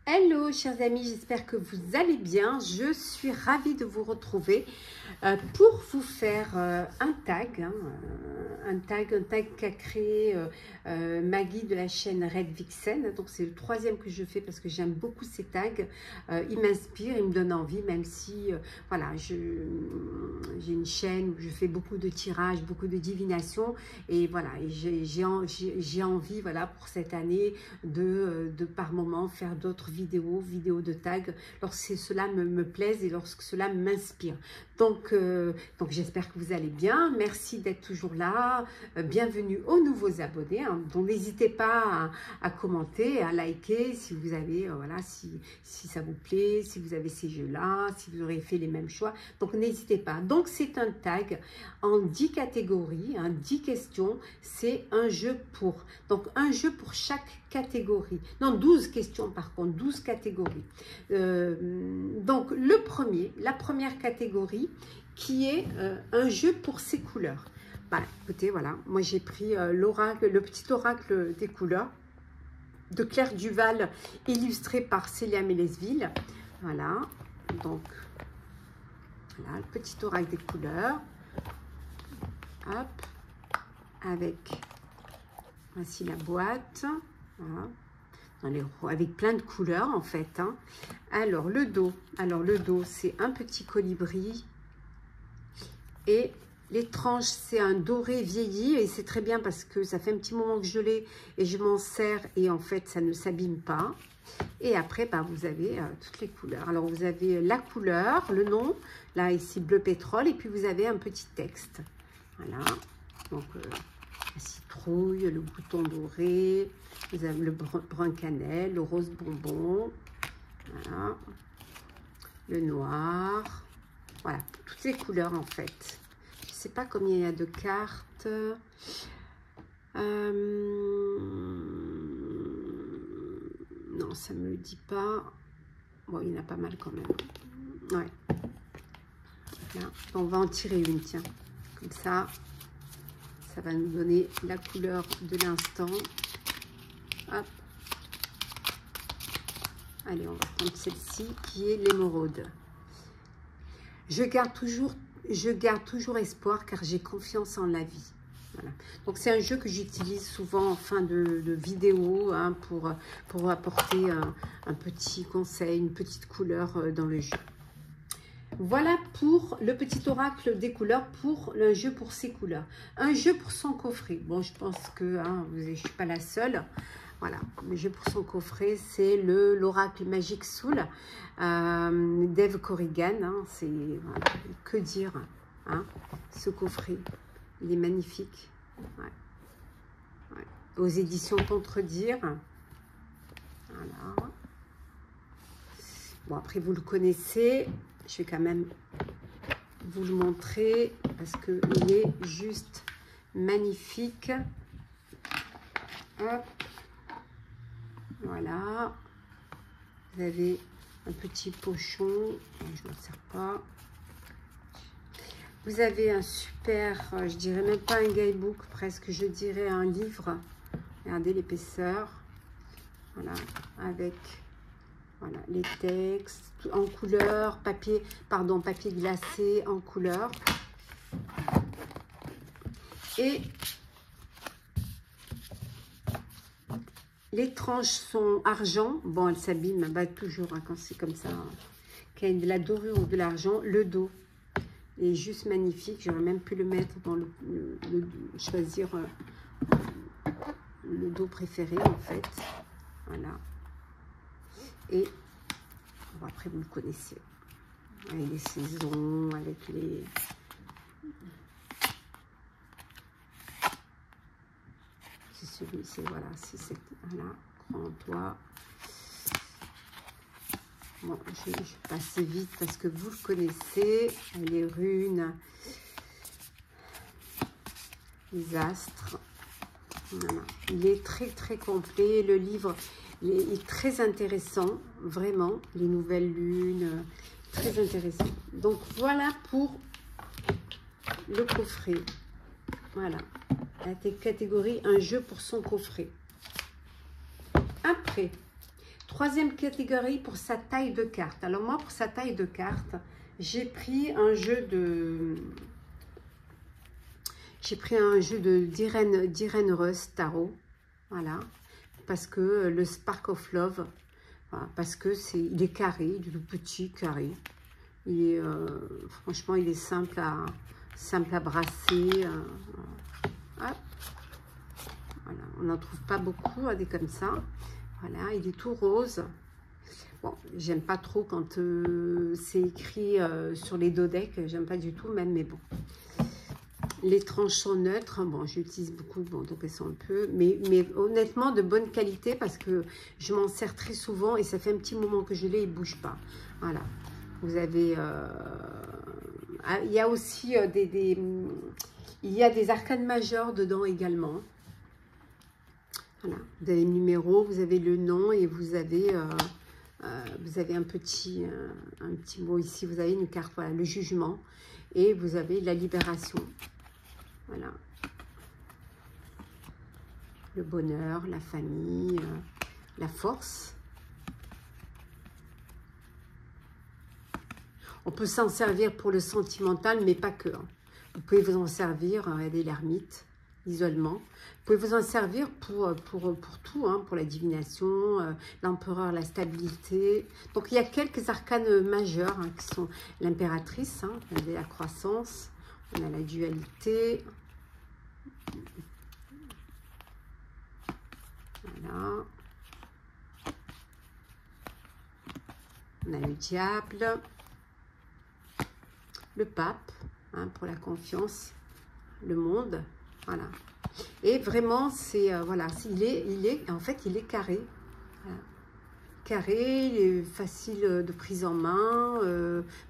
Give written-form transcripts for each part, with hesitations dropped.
Hello chers amis, j'espère que vous allez bien. Je suis ravie de vous retrouver pour vous faire un tag qu'a créé Maggie de la chaîne Red Vixen. Donc c'est le troisième que je fais parce que j'aime beaucoup ces tags. Ils m'inspirent, ils me donnent envie, même si voilà, j'ai une chaîne où je fais beaucoup de tirages, beaucoup de divination, et voilà, j'ai envie, voilà, pour cette année de par moment faire d'autres vidéos de tag lorsque cela me plaise et lorsque cela m'inspire. Donc j'espère que vous allez bien. Merci d'être toujours là. Bienvenue aux nouveaux abonnés. Hein. Donc n'hésitez pas à commenter, à liker si vous avez, voilà, si ça vous plaît, si vous avez ces jeux-là, si vous aurez fait les mêmes choix. Donc n'hésitez pas. Donc c'est un tag en 10 catégories, hein, 10 questions. C'est un jeu pour. Donc un jeu pour chaque catégorie. Non, 12 questions par contre, 12 catégories. Donc la première catégorie qui est un jeu pour ses couleurs. Bah, écoutez, voilà, moi j'ai pris l'oracle, le petit oracle des couleurs de Claire Duval, illustré par Célia Mélesville. Voilà, donc voilà, le petit oracle des couleurs. Hop, avec, voici la boîte. Voilà. Avec plein de couleurs en fait. Hein. Alors le dos c'est un petit colibri et les tranches c'est un doré vieilli et c'est très bien parce que ça fait un petit moment que je l'ai et je m'en sers et en fait ça ne s'abîme pas. Et après bah, vous avez toutes les couleurs. Alors vous avez la couleur, le nom, là ici bleu pétrole, et puis vous avez un petit texte. Voilà, donc la citrouille, le bouton doré, vous avez le brun cannelle, le rose bonbon, voilà, le noir, voilà, toutes les couleurs en fait. Je ne sais pas combien il y a de cartes. Non, ça ne me le dit pas. Bon, il y en a pas mal quand même. Ouais. Là, on va en tirer une, tiens. Comme ça, ça va nous donner la couleur de l'instant. Hop. Allez, on va prendre celle-ci qui est l'émeraude. Je garde toujours espoir car j'ai confiance en la vie. Voilà. Donc c'est un jeu que j'utilise souvent en fin de vidéo, hein, pour apporter un petit conseil, une petite couleur dans le jeu. Voilà pour le petit oracle des couleurs, pour un jeu pour ses couleurs. Un jeu pour son coffret. Bon, je pense que hein, je ne suis pas la seule. Voilà, le jeu pour son coffret, c'est l'oracle Magic Soul d'Eve Corrigan. Hein, c'est voilà, que dire, hein, ce coffret, il est magnifique. Ouais. Ouais. Aux éditions Contredire. Voilà. Bon, après vous le connaissez. Je vais quand même vous le montrer parce qu'il est juste magnifique. Hop. Voilà. Vous avez un petit pochon. Je ne m'en sers pas. Vous avez un super, je dirais même pas un guidebook, presque, je dirais un livre. Regardez l'épaisseur. Voilà. Avec... Voilà, les textes en couleur, papier glacé en couleur. Et les tranches sont argent. Bon, elles s'abîment bah, toujours hein, quand c'est comme ça. Quand il y a de la dorure ou de l'argent, le dos est juste magnifique. J'aurais même pu le mettre dans choisir le dos préféré en fait. Voilà. Et bon, après, vous le connaissez. Avec les saisons, avec les... C'est celui-ci, voilà. C'est cette... Voilà, prends-toi. Bon, je vais passer vite parce que vous le connaissez. Les runes, les astres. Voilà. Il est très, très complet. Le livre... Il est très intéressant, vraiment, les nouvelles lunes, très intéressant. Donc voilà pour le coffret. Voilà, la catégorie un jeu pour son coffret. Après, Troisième catégorie pour sa taille de carte. Alors moi, pour sa taille de carte, j'ai pris un jeu de... d'Irène Rust Tarot. Voilà. Parce que le Spark of Love, voilà, parce que il est carré, du tout petit carré. Il est, franchement, il est simple à brasser. Hop. Voilà. On n'en trouve pas beaucoup, des comme ça. Voilà, il est tout rose. Bon, j'aime pas trop quand c'est écrit sur les dodecs. J'aime pas du tout, même, mais bon. Les tranchants neutres, bon, j'utilise beaucoup, bon, donc elles sont un peu, mais honnêtement de bonne qualité parce que je m'en sers très souvent et ça fait un petit moment que je l'ai, il ne bouge pas. Voilà. Vous avez, il y a aussi il y a des arcanes majeures dedans également. Voilà. Vous avez le numéro, vous avez le nom et vous avez un petit mot ici. Vous avez une carte, voilà, le jugement et vous avez la libération. Voilà. Le bonheur, la famille, la force. On peut s'en servir pour le sentimental, mais pas que. Hein. Vous pouvez vous en servir, regardez l'ermite, l'isolement. Vous pouvez vous en servir pour tout, hein, pour la divination, l'empereur, la stabilité. Donc il y a quelques arcanes majeurs hein, qui sont l'impératrice, hein, la croissance, on a la dualité. Voilà. On a le diable. Le pape, hein, pour la confiance. Le monde. Voilà. Et vraiment, c'est voilà, en fait, il est carré. Voilà. Carré, il est facile de prise en main,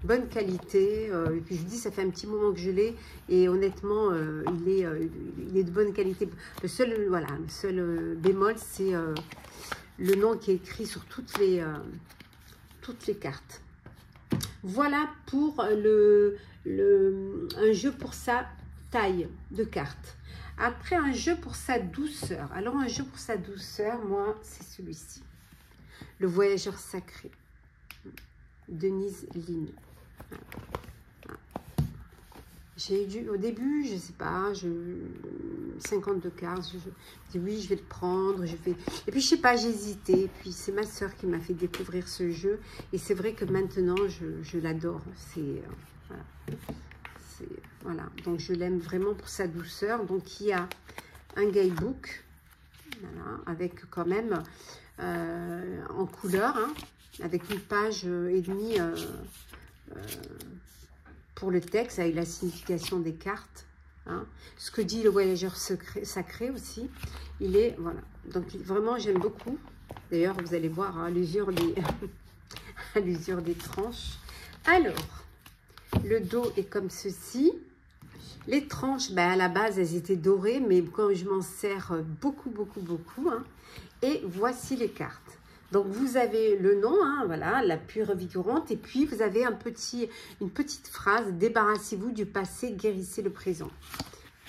bonne qualité. Et puis je dis, ça fait un petit moment que je l'ai et honnêtement, il est de bonne qualité. Le seul, voilà, le seul bémol, c'est le nom qui est écrit sur toutes les cartes. Voilà pour un jeu pour sa taille de carte. Après, un jeu pour sa douceur. Alors, un jeu pour sa douceur, moi, c'est celui-ci. Le voyageur sacré. Denise Lin. J'ai dû, au début, je sais pas, 52 cartes, je dis oui, je vais le prendre, je vais... Et puis, je sais pas, j'ai hésité. Puis, c'est ma soeur qui m'a fait découvrir ce jeu. Et c'est vrai que maintenant, je l'adore. Voilà. Voilà. Donc, je l'aime vraiment pour sa douceur. Donc, il y a un guidebook, voilà, avec quand même en couleur, hein, avec une page et demie pour le texte, avec la signification des cartes. Hein. Ce que dit le voyageur sacré aussi, il est, voilà. Donc, vraiment, j'aime beaucoup. D'ailleurs, vous allez voir hein, l'usure des tranches. Alors, le dos est comme ceci. Les tranches, ben, à la base, elles étaient dorées, mais quand je m'en sers beaucoup, hein, et voici les cartes. Donc, vous avez le nom, hein, voilà, la pure vigorante, et puis vous avez une petite phrase, débarrassez-vous du passé, guérissez le présent.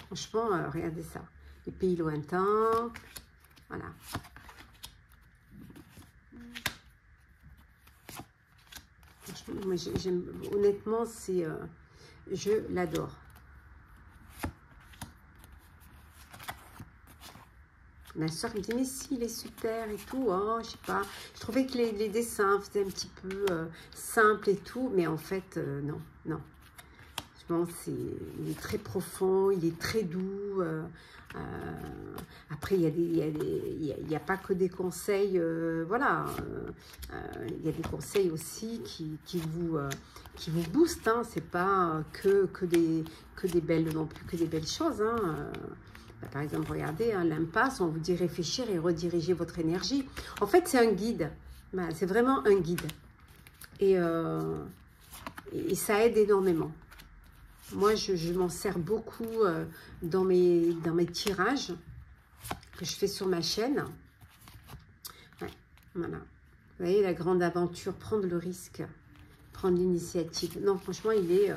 Franchement, regardez ça. Les pays lointains, voilà. Franchement, moi, honnêtement, je l'adore. Ma soeur me dit, mais si, il est super et tout. Oh, je sais pas. Je trouvais que les dessins faisaient un petit peu simple et tout. Mais en fait, non, non. Je pense il est très profond, il est très doux. Après, il y a pas que des conseils. Voilà. Il y a des conseils aussi qui vous boostent. Hein. C'est pas que des belles, non plus que des belles choses. Hein. Par exemple, regardez, hein, l'impasse, on vous dit réfléchir et rediriger votre énergie. En fait, c'est un guide. C'est vraiment un guide. Et ça aide énormément. Moi, je m'en sers beaucoup dans mes tirages que je fais sur ma chaîne. Ouais, voilà. Vous voyez, la grande aventure, prendre le risque, prendre l'initiative. Non, franchement, il est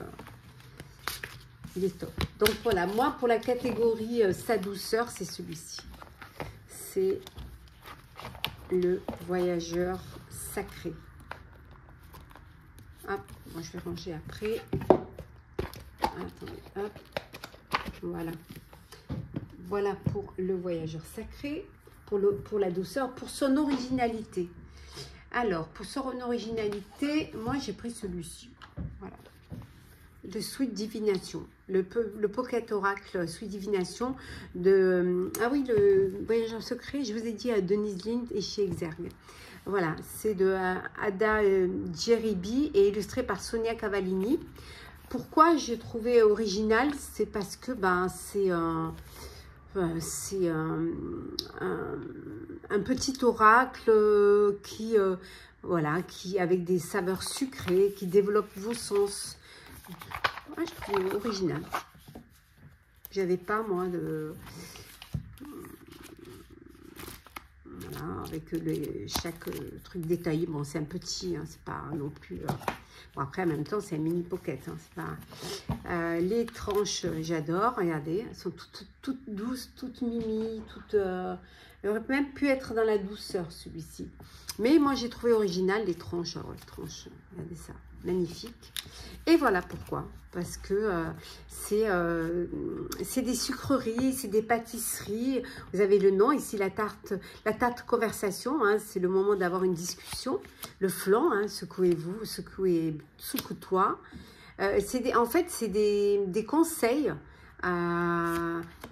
top. Donc voilà, moi pour la catégorie sa douceur, c'est celui-ci. C'est le voyageur sacré. Hop, moi je vais ranger après. Attendez, hop, voilà. Voilà pour le voyageur sacré, pour la douceur, pour son originalité. Alors, pour son originalité, moi j'ai pris celui-ci. Voilà. Le Sweet Divination. Le Pocket Oracle Sweet Divination de... Ah oui, le voyageur secret, je vous ai dit à Denise Lind et chez Exergue. Voilà, c'est de Ada Jeribi et illustré par Sonia Cavallini. Pourquoi j'ai trouvé original? C'est parce que ben, c'est un petit oracle qui, voilà, qui avec des saveurs sucrées, qui développe vos sens. Ouais, je trouve original. J'avais pas moi de... Voilà, avec chaque truc détaillé. Bon, c'est un petit, hein, c'est pas non plus... Bon, après, en même temps, c'est un mini pocket. Hein, c'est pas... les tranches, j'adore. Regardez, elles sont toutes douces, toutes mimi, toutes... Il aurait même pu être dans la douceur, celui-ci. Mais moi, j'ai trouvé original les tranches. Alors, les tranches, regardez ça, magnifique. Et voilà pourquoi. Parce que c'est des sucreries, c'est des pâtisseries. Vous avez le nom ici, la tarte conversation. Hein, c'est le moment d'avoir une discussion. Le flanc, hein, secouez-vous, secoue-toi. En fait, c'est des conseils.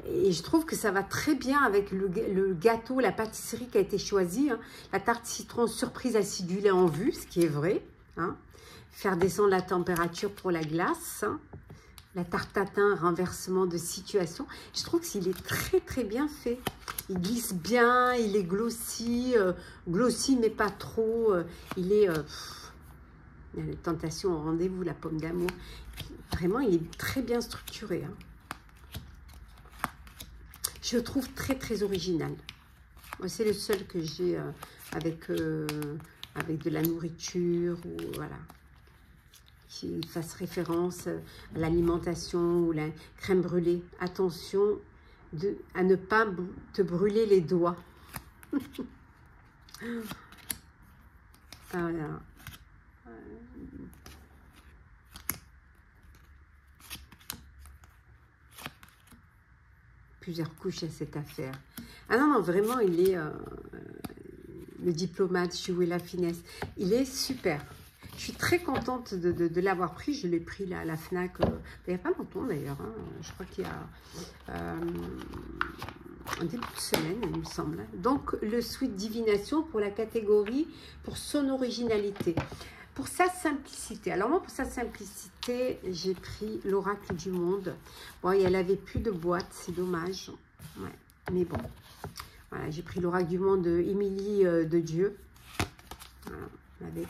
Et je trouve que ça va très bien avec le gâteau, la pâtisserie qui a été choisie. Hein. La tarte citron surprise acidulée en vue, ce qui est vrai. Hein. Faire descendre la température pour la glace. Hein. La tarte tatin, renversement de situation. Je trouve qu'il est très très bien fait. Il glisse bien, il est glossy mais pas trop. Il est... il y a les tentations au rendez-vous, la pomme d'amour. Vraiment, il est très bien structuré. Hein. Je le trouve très très original. C'est le seul que j'ai avec de la nourriture ou voilà, qui fasse référence à l'alimentation ou la crème brûlée. Attention à ne pas te brûler les doigts. Voilà. Plusieurs couches à cette affaire. Ah non, non, vraiment, il est le diplomate, jouer la finesse. Il est super. Je suis très contente de l'avoir pris. Je l'ai pris là, à la FNAC il n'y a pas longtemps d'ailleurs. Hein. Je crois qu'il y a un début de semaine, il me semble. Donc, le Sweet Divination pour la catégorie, pour son originalité. Pour sa simplicité. Alors moi, pour sa simplicité, j'ai pris l'Oracle du Monde. Bon, elle n'avait plus de boîte, c'est dommage. Ouais, mais bon. Voilà, j'ai pris l'Oracle du Monde de Émilie de Dieu. Voilà, avec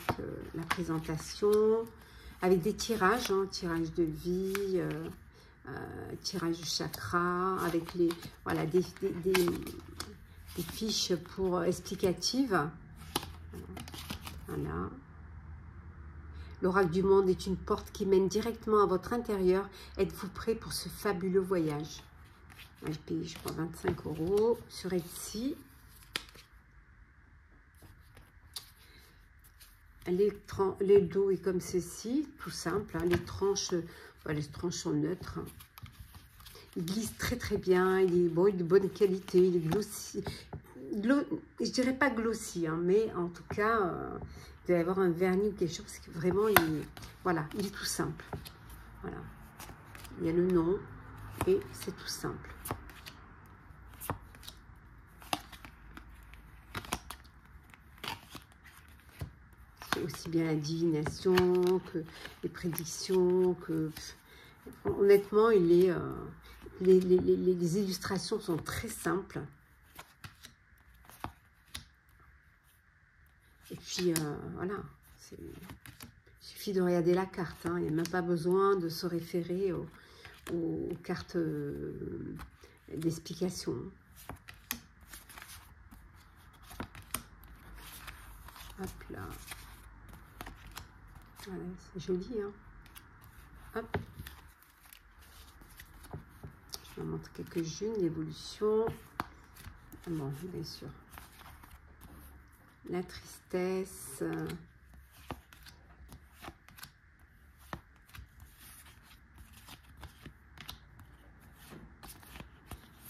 la présentation, avec des tirages, hein, tirage de vie, tirage de chakra, avec les, voilà, des fiches pour explicatives. Voilà. L'oracle du monde est une porte qui mène directement à votre intérieur. Êtes-vous prêt pour ce fabuleux voyage? Moi, je paye, je crois, 25 € sur Etsy. Les dos est comme ceci, tout simple. Hein. Les tranches sont neutres. Hein. Il glisse très très bien. Il est bon, il est de bonne qualité. Il est glossy. Je dirais pas glossy, hein, mais en tout cas, il doit y avoir un vernis ou quelque chose parce que vraiment, voilà, il est tout simple. Voilà. Il y a le nom et c'est tout simple. Aussi bien la divination que les prédictions, que honnêtement, les illustrations sont très simples. Et puis voilà, il suffit de regarder la carte, hein, il n'y a même pas besoin de se référer aux cartes d'explication. Hop là. Voilà, c'est joli, hein. Hop. Je vous montre quelques-unes d'évolution. Bon, bien sûr. la tristesse.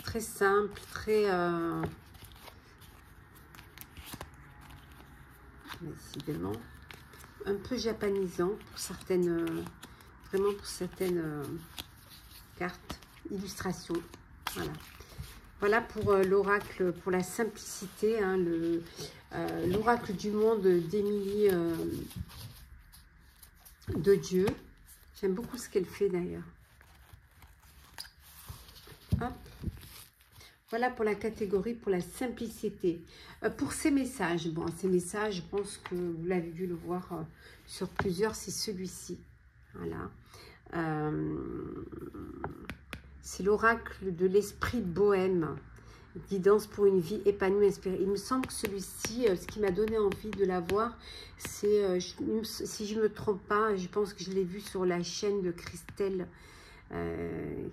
Très simple, très... décidément, un peu japonisant pour certaines... vraiment pour certaines cartes, illustrations. Voilà. Voilà pour l'oracle, pour la simplicité, hein, l'oracle du monde d'Émilie de Dieu. J'aime beaucoup ce qu'elle fait d'ailleurs. Hop. Voilà pour la catégorie, pour la simplicité. Pour ces messages, bon, ces messages, je pense que vous l'avez dû le voir sur plusieurs, c'est celui-ci. Voilà. C'est l'oracle de l'esprit bohème. Guidance pour une vie épanouie, inspirée. Il me semble que celui-ci, ce qui m'a donné envie de l'avoir, c'est, si je ne me trompe pas, je pense que je l'ai vu sur la chaîne de Christelle.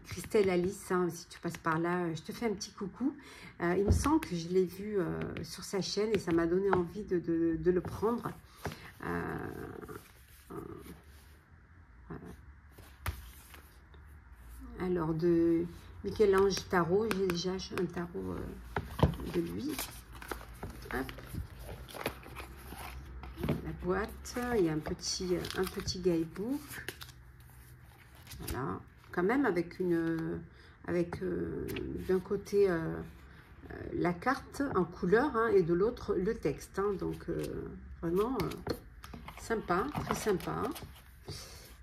Christelle Alice, hein, si tu passes par là, je te fais un petit coucou. Il me semble que je l'ai vu sur sa chaîne et ça m'a donné envie de le prendre. Voilà. Alors, de Michel-Ange Tarot, j'ai déjà un tarot de lui. Hop. La boîte, il y a un petit guidebook. Voilà, quand même avec d'un côté la carte en couleur, hein, et de l'autre le texte, hein, donc vraiment sympa, très sympa.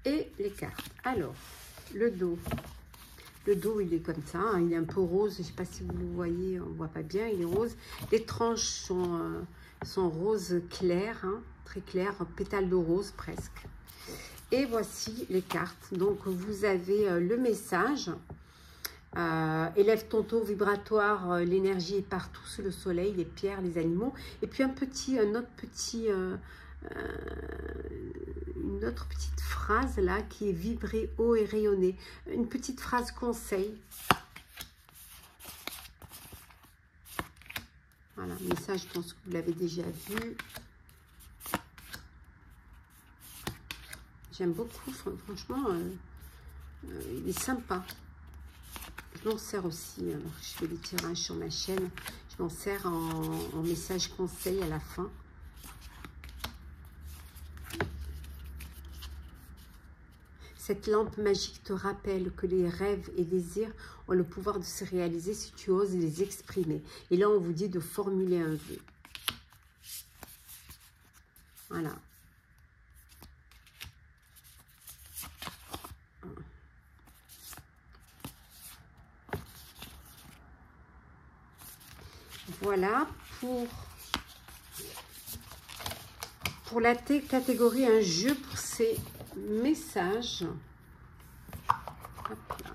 Et les cartes. Alors, le dos il est comme ça, hein, il est un peu rose, je ne sais pas si vous le voyez, on ne voit pas bien, il est rose. Les tranches sont rose clair, hein, très clair, pétales de rose presque. Et voici les cartes. Donc, vous avez le message. Élève ton taux vibratoire, l'énergie est partout sous le soleil, les pierres, les animaux. Et puis une autre petite phrase là qui est vibrer haut et rayonner. Une petite phrase conseil. Voilà, mais ça, je pense que vous l'avez déjà vu. J'aime beaucoup, franchement, il est sympa. Je m'en sers aussi, alors je fais des tirages sur ma chaîne, je m'en sers en message conseil à la fin. Cette lampe magique te rappelle que les rêves et désirs ont le pouvoir de se réaliser si tu oses les exprimer. Et là, on vous dit de formuler un vœu. Voilà. Voilà pour la catégorie un jeu pour ces messages. Hop là.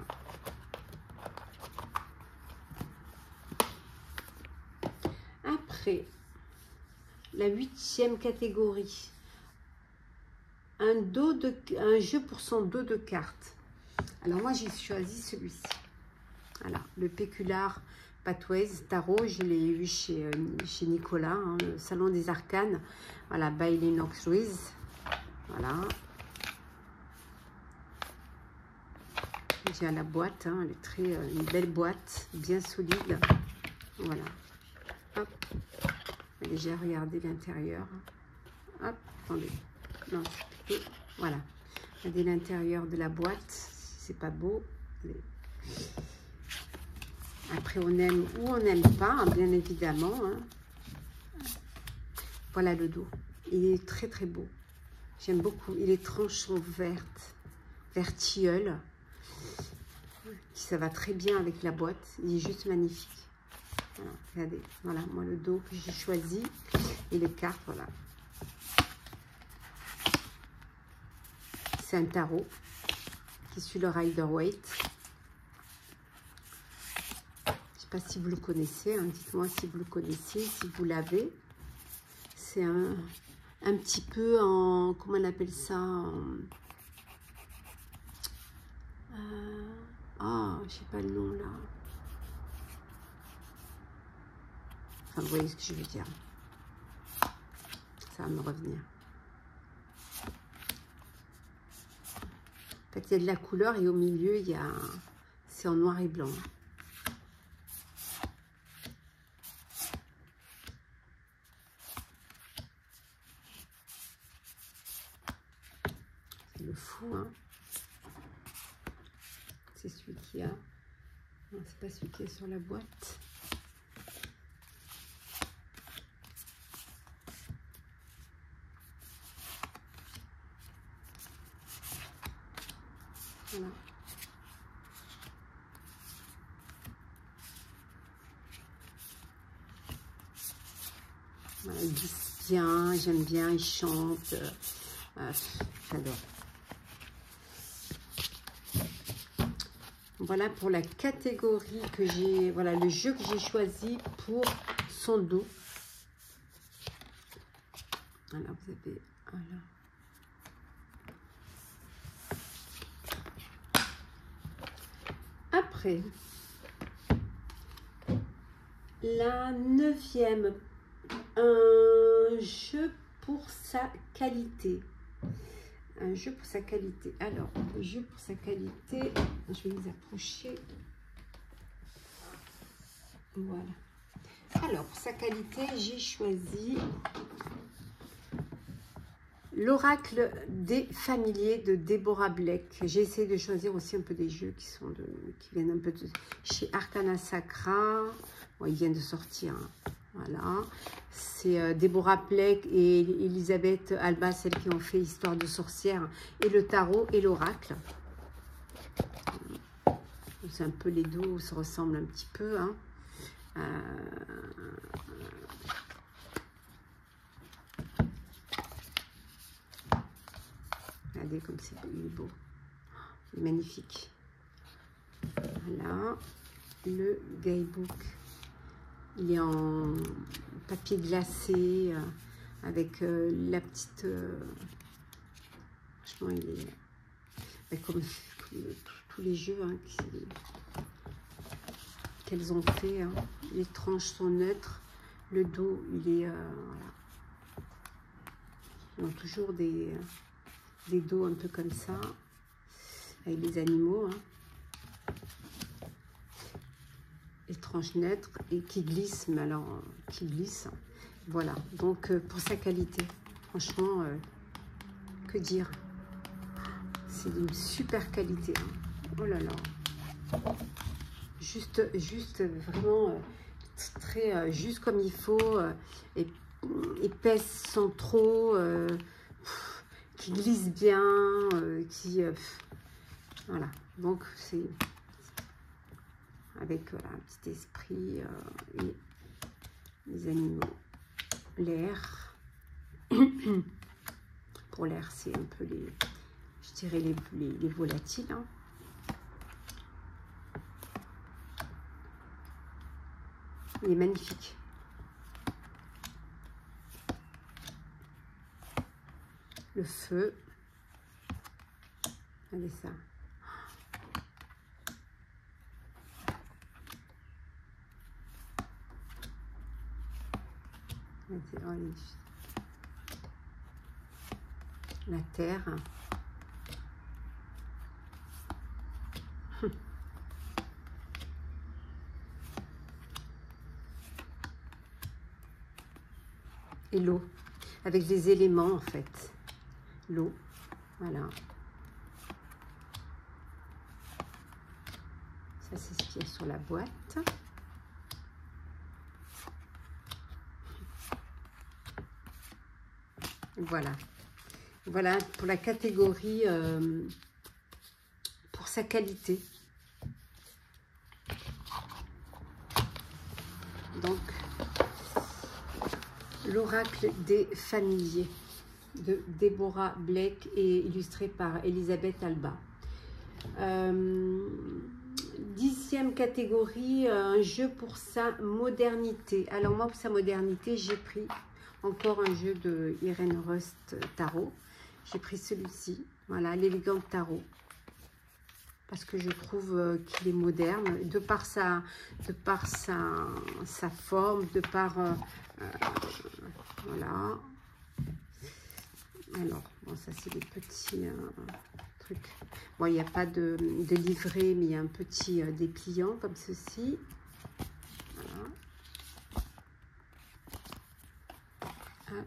Après, la 8e catégorie, un jeu pour son dos de cartes. Alors moi j'ai choisi celui-ci. Voilà, le Pécular Pathways Tarot, je l'ai eu chez Nicolas, hein, le Salon des Arcanes. Voilà, by Lennox Lewis. Voilà. J'ai la boîte, hein, elle est très, une belle boîte, bien solide. Voilà. Hop. J'ai regardé l'intérieur. Hop, attendez. Non, plutôt, voilà. Regardez l'intérieur de la boîte, c'est pas beau. Allez. Après, on aime ou on n'aime pas, hein, bien évidemment. Hein. Voilà le dos. Il est très, très beau. J'aime beaucoup. Il est tranchant vert tilleul. Ça va très bien avec la boîte. Il est juste magnifique. Voilà, regardez. Voilà, moi, le dos que j'ai choisi. Et les cartes, voilà. C'est un tarot qui suit le Rider-Waite. Je ne sais pas si vous le connaissez, hein. Dites-moi si vous le connaissez, si vous l'avez. C'est un petit peu en, comment on appelle ça, je sais pas le nom là. Enfin, vous voyez ce que je veux dire. ça va me revenir. En fait, il y a de la couleur et au milieu, il y a... c'est en noir et blanc. C'est le fou, hein. C'est celui qui a... Non, c'est pas celui qui est sur la boîte. Voilà. Voilà, il glisse bien, j'aime bien, il chante. J'adore. Voilà pour la catégorie que j'ai, voilà le jeu que j'ai choisi pour son dos. Voilà, vous avez, voilà. Après, la 9e, un jeu pour sa qualité. Un jeu pour sa qualité. Alors, le jeu pour sa qualité, je vais les approcher. Voilà. Alors, pour sa qualité, j'ai choisi l'Oracle des familiers de Deborah Blake. J'ai essayé de choisir aussi un peu des jeux qui sont qui viennent un peu de chez Arcana Sacra. Bon, ils viennent de sortir. Hein. Voilà. C'est Deborah Blake et Elisabeth Alba, celles qui ont fait Histoire de sorcière et le tarot et l'oracle. C'est un peu les deux, se ressemblent un petit peu. Hein. Regardez comme il est beau. Il est magnifique. Voilà. Le guidebook. Il est en papier glacé avec la petite... franchement, il est comme tous les jeux hein, qu'elles ont fait. Hein. Les tranches sont neutres. Le dos, il est... voilà. Ils ont toujours des dos un peu comme ça, avec des animaux. Hein. Les tranches neutres et qui glissent, mais alors qui glissent. Voilà, donc pour sa qualité, franchement, que dire, c'est d'une super qualité. Hein. Oh là là, juste vraiment très juste comme il faut, épaisse sans trop, qui glisse bien, voilà, donc c'est avec voilà, un petit esprit et les animaux, l'air. Pour l'air, c'est un peu les, je dirais les volatiles. Hein. Il est magnifique. Le feu. Regardez ça. La terre. Et l'eau, avec des éléments en fait. L'eau, voilà. Ça, c'est ce qu'il y a sur la boîte. Voilà. Voilà pour la catégorie pour sa qualité. Donc, l'oracle des familiers de Deborah Blake et illustré par Elisabeth Alba. 10e catégorie, un jeu pour sa modernité. Alors moi, pour sa modernité, j'ai pris encore un jeu de Irene Rust Tarot. J'ai pris celui-ci, voilà, l'élégant tarot. Parce que je trouve qu'il est moderne, de par sa forme, de par... voilà. Alors, bon, ça c'est des petits trucs. Bon, il n'y a pas de livret, mais il y a un petit dépliant comme ceci. Voilà. Hop.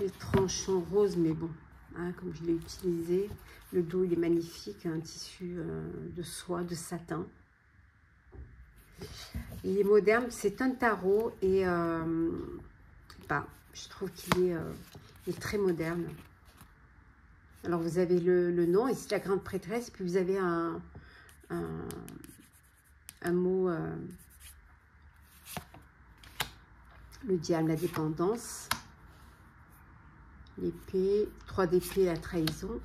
Les tranchants roses, mais bon, hein, comme je l'ai utilisé. Le dos, il est magnifique, un tissu de soie, de satin. Il est moderne, c'est un tarot et bah, je trouve qu'il est très moderne. Alors, vous avez le nom, ici la grande prêtresse, puis vous avez un mot, le diable, la dépendance, l'épée, 3 d'épée, la trahison.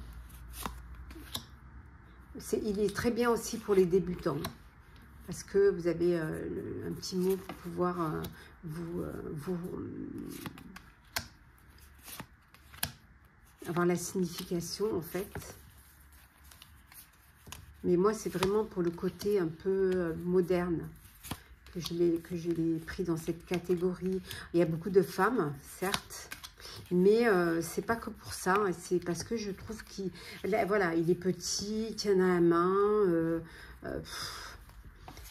Il est très bien aussi pour les débutants, parce que vous avez un petit mot pour pouvoir avoir la signification en fait. Mais moi c'est vraiment pour le côté un peu moderne que je l'ai pris dans cette catégorie. Il y a beaucoup de femmes certes, mais c'est pas que pour ça, c'est parce que je trouve qu'il voilà, il est petit, il tient à la main,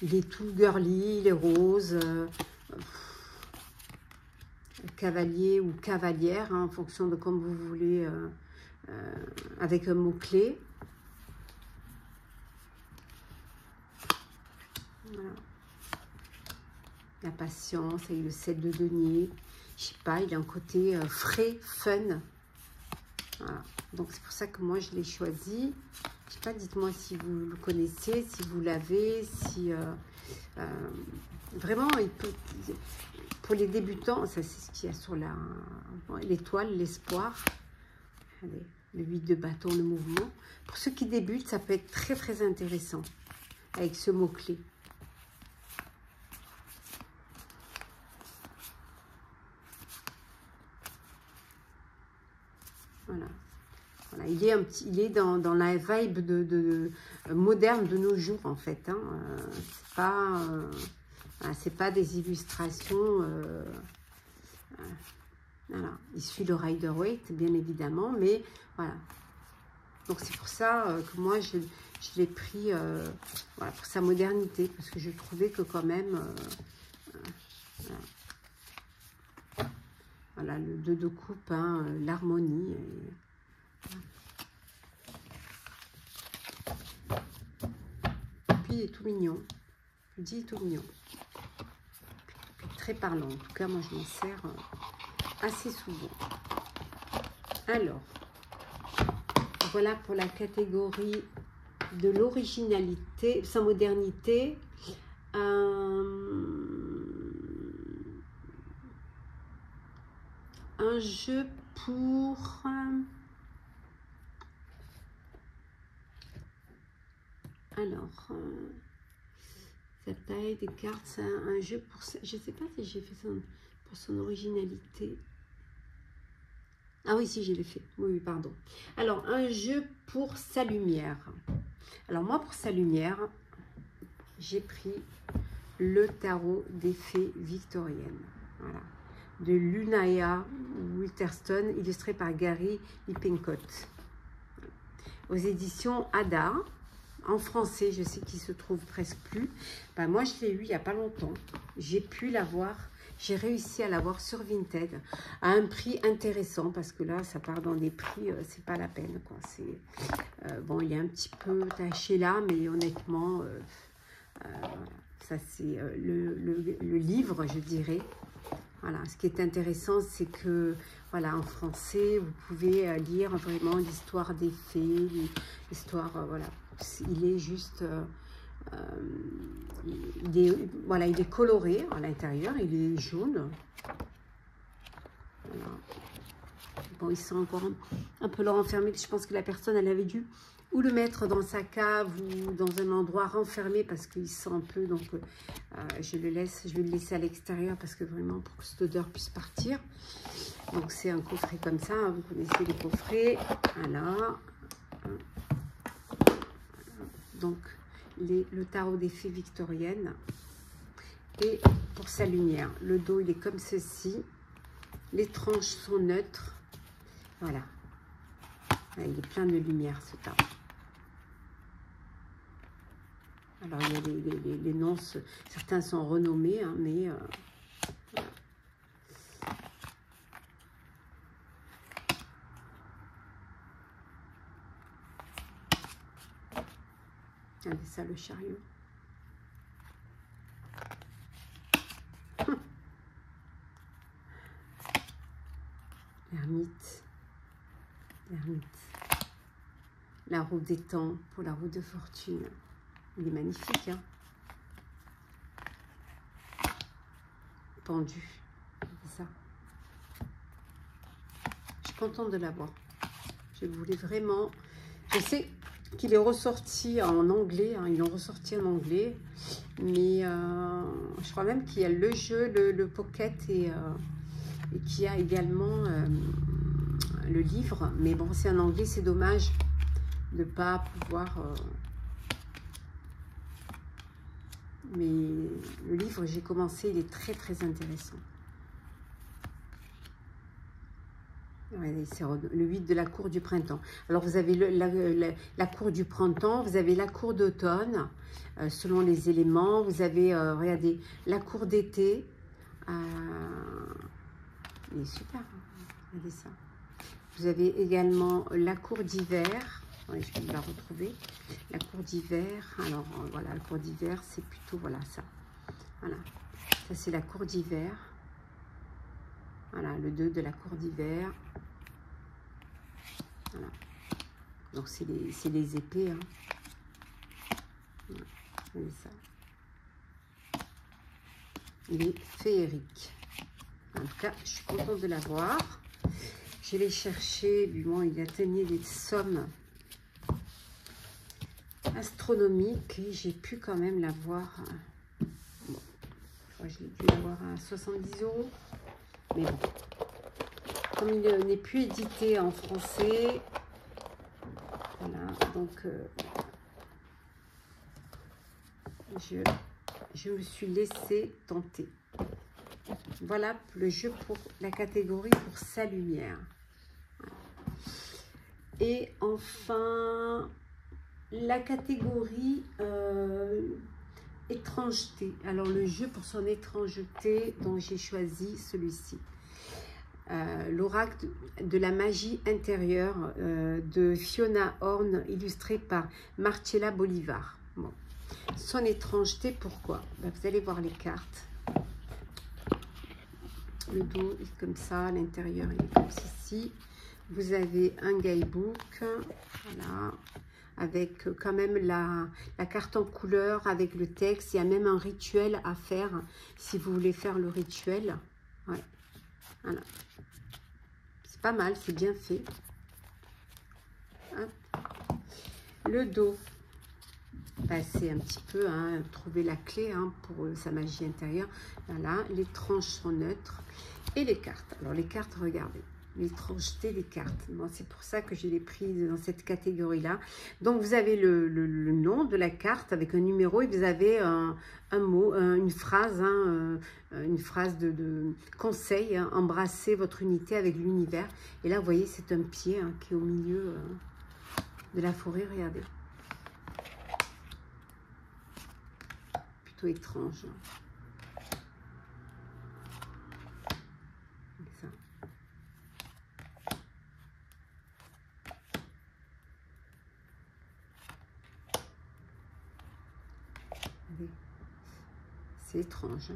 il est tout girly, il est rose, cavalier ou cavalière, hein, en fonction de comme vous voulez, avec un mot-clé. Voilà. La patience, et le 7 de denier. Je sais pas, il a un côté frais, fun. Voilà. Donc c'est pour ça que moi je l'ai choisi. Je sais pas, dites-moi si vous le connaissez, si vous l'avez, si vraiment il peut, pour les débutants, ça c'est ce qu'il y a sur l'étoile, l'espoir. Allez, le 8 de bâton, le mouvement. Pour ceux qui débutent, ça peut être très très intéressant avec ce mot-clé. Voilà. Voilà, il est dans la vibe moderne de nos jours en fait. Hein. C'est pas des illustrations. Voilà. Il suit le Rider-Waite bien évidemment, mais voilà. Donc c'est pour ça que moi je l'ai pris voilà, pour sa modernité, parce que je trouvais que quand même voilà. Voilà, le 2 de coupe, hein, l'harmonie. Puis il est tout mignon. Je dis tout mignon. Puis très parlant. En tout cas, moi je m'en sers assez souvent. Alors, voilà pour la catégorie de l'originalité, sa modernité. Un jeu pour alors sa taille des cartes, c'est un jeu pour, je sais pas si j'ai fait ça pour son originalité. Ah oui, si, je l'ai fait. Oui, pardon. Alors, un jeu pour sa lumière. Alors, moi, pour sa lumière, j'ai pris le tarot des fées victoriennes. Voilà. De Lunaya Wilterstone, illustré par Gary Lippincott. Aux éditions Ada. En français, je sais qu'il se trouve presque plus. Ben, moi, je l'ai eu il n'y a pas longtemps. J'ai pu l'avoir. J'ai réussi à l'avoir sur Vinted à un prix intéressant, parce que là, ça part dans des prix, c'est pas la peine, quoi. Bon, il est un petit peu taché là, mais honnêtement, ça c'est le livre, je dirais. Voilà, ce qui est intéressant, c'est que, voilà, en français, vous pouvez lire vraiment l'histoire des fées, l'histoire, voilà. Il est juste... voilà, il est coloré à l'intérieur, il est jaune. Voilà. Bon, ils sont encore un peu renfermés. Je pense que la personne, elle avait dû ou le mettre dans sa cave ou dans un endroit renfermé, parce qu'il sent un peu. Donc, je vais le laisser à l'extérieur, parce que vraiment, pour que cette odeur puisse partir. Donc, c'est un coffret comme ça. Vous connaissez les coffrets. Voilà. Donc, le tarot des fées victoriennes. Et pour sa lumière, le dos, il est comme ceci. Les tranches sont neutres. Voilà. Il est plein de lumière, ce tarot. Alors, il y a les noms, certains sont renommés, hein, mais... voilà. Regardez ça, le chariot. L'ermite. L'ermite. La roue des temps pour la roue de fortune. Il est magnifique, hein. Pendu. C'est ça. Je suis contente de l'avoir. Je voulais vraiment... Je sais qu'il est ressorti en anglais. Hein, ils l'ont ressorti en anglais. Mais je crois même qu'il y a le jeu, le pocket et qu'il y a également le livre. Mais bon, c'est en anglais, c'est dommage de ne pas pouvoir... mais le livre, j'ai commencé, il est très très intéressant. C'est le 8 de la cour du printemps. Alors vous avez la cour du printemps, vous avez la cour d'automne, selon les éléments. Vous avez, regardez, la cour d'été. Il est super, hein, regardez ça. Vous avez également la cour d'hiver. Ouais, je vais la retrouver. La cour d'hiver. Alors voilà, la cour d'hiver, c'est plutôt, voilà, ça. Voilà, ça c'est la cour d'hiver. Voilà, le 2 de la cour d'hiver. Voilà. Donc, c'est les épées. Hein. Voilà. Regardez ça. Il est féerique. En tout cas, je suis contente de l'avoir. Je l'ai cherché. Bon, il atteignait des sommes astronomiques. Et j'ai pu quand même l'avoir. Bon, je l'ai dû l'avoir à 70 €. Mais bon, comme il n'est plus édité en français, voilà, donc je me suis laissé tenter. Voilà le jeu pour la catégorie pour sa lumière. Et enfin, la catégorie étrangeté. Alors le jeu pour son étrangeté, dont j'ai choisi celui-ci. L'oracle de la magie intérieure de Fiona Horn, illustré par Marcella Bolivar. Bon. Son étrangeté, pourquoi? Ben, vous allez voir les cartes. Le dos est comme ça, l'intérieur il est comme ceci. Vous avez un guidebook, voilà, avec quand même la carte en couleur, avec le texte. Il y a même un rituel à faire, si vous voulez faire le rituel. Ouais. Voilà. C'est pas mal, c'est bien fait. Hop. Le dos, bah, c'est un petit peu hein, trouver la clé hein, pour sa magie intérieure. Voilà, les tranches sont neutres. Et les cartes. Alors les cartes, regardez. L'étrangeté des cartes. Bon, c'est pour ça que je l'ai prise dans cette catégorie-là. Donc, vous avez le nom de la carte avec un numéro et vous avez un mot, une phrase de conseil. Hein, embrasser votre unité avec l'univers. Et là, vous voyez, c'est un pied hein, qui est au milieu de la forêt. Regardez. Plutôt étrange. Ça. C'est étrange.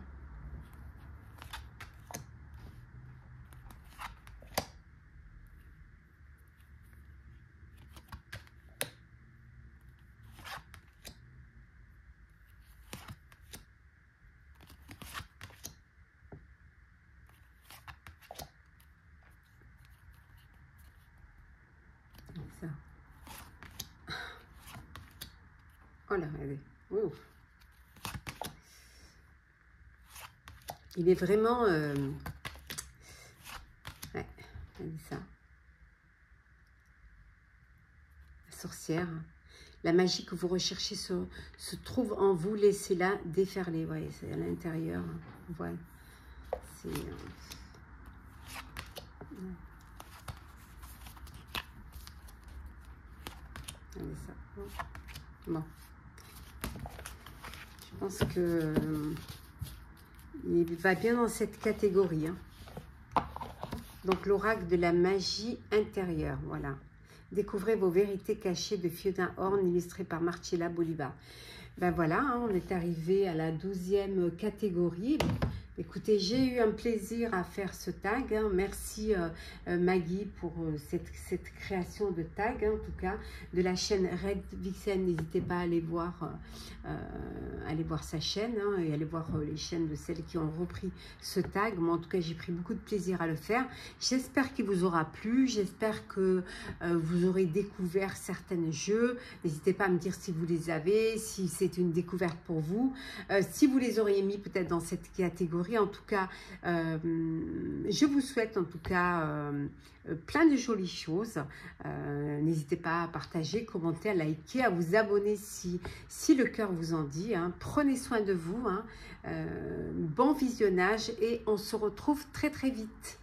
Ça. Oh là, regardez. Ouf. Il est vraiment... ouais, regardez ça. La sorcière. La magie que vous recherchez se trouve en vous. Laissez-la déferler. Vous voyez, c'est à l'intérieur. Ouais. C'est... Allez, ça. Bon. Je pense que il va bien dans cette catégorie. Hein. Donc, l'oracle de la magie intérieure. Voilà. Découvrez vos vérités cachées de Fiona Horn, illustrée par Marcella Bolivar. Ben voilà, hein, on est arrivé à la 12e catégorie. Écoutez, j'ai eu un plaisir à faire ce tag. Hein. Merci Maggie pour cette création de tag, hein, en tout cas, de la chaîne Red Vixen. N'hésitez pas à aller voir sa chaîne hein, et aller voir les chaînes de celles qui ont repris ce tag. Moi, en tout cas, j'ai pris beaucoup de plaisir à le faire. J'espère qu'il vous aura plu. J'espère que vous aurez découvert certains jeux. N'hésitez pas à me dire si vous les avez, si c'est une découverte pour vous, si vous les auriez mis peut-être dans cette catégorie. En tout cas, je vous souhaite en tout cas plein de jolies choses. N'hésitez pas à partager, commenter, à liker, à vous abonner si le cœur vous en dit. Hein. Prenez soin de vous. Hein. Bon visionnage et on se retrouve très très vite.